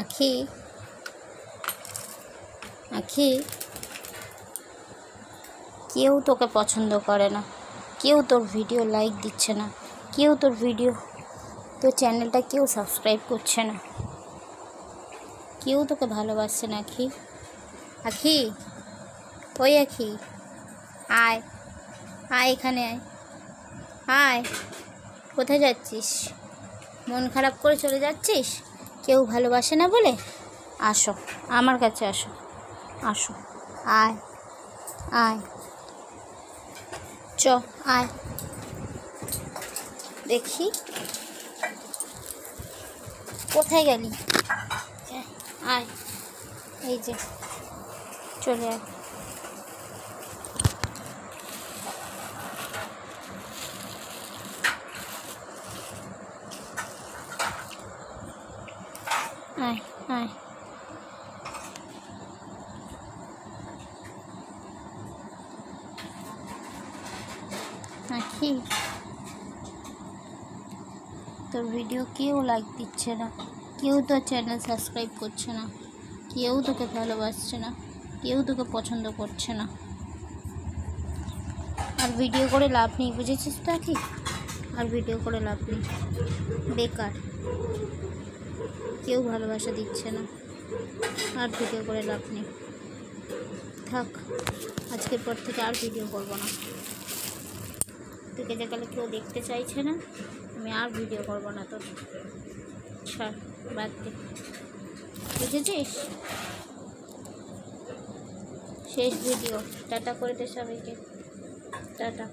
আখি আখি, কেউ তোকে পছন্দ করে না, কেউ তোর ভিডিও লাইক দিচ্ছে না, কেউ তোর চ্যানেলটা কেউ সাবস্ক্রাইব করছে না, কেউ তোকে ভালোবাসছে না। আখি আখি, ওই আখি, আয় আয়, এখানে আয়, আয়। কোথায় যাচ্ছিস? মন খারাপ করে চলে যাচ্ছিস কেউ ভালোবাসে না বলে? আসো আমার কাছে, আসো আসো, আয় আয়, চ আয়, দেখি কোথায় গেলি? আয়, এই যে চলে আয়। আয় আয়, আখি, তোর ভিডিও কেউ লাইক দিচ্ছে না, কেউ তোর চ্যানেল সাবস্ক্রাইব করছে না, কেউ তোকে ভালোবাসছে না, কেউ তোকে পছন্দ করছে না। আর ভিডিও করে লাভ নেই, বুঝেছিস তো আখি? আর ভিডিও করে লাভ নেই, বেকার, কেউ ভালোবাসা দিচ্ছে না, আর ভিডিও করে লাভ নেই। থাক, আজকের পর থেকে আর ভিডিও করব না। তোকে যে কালে কেউ দেখতে চাইছে না, আমি আর ভিডিও করব না তোর। ছাড়, বাদ দে, বুঝেছিস? শেষ ভিডিও, টাটা করে দে সবাইকে, টাটা।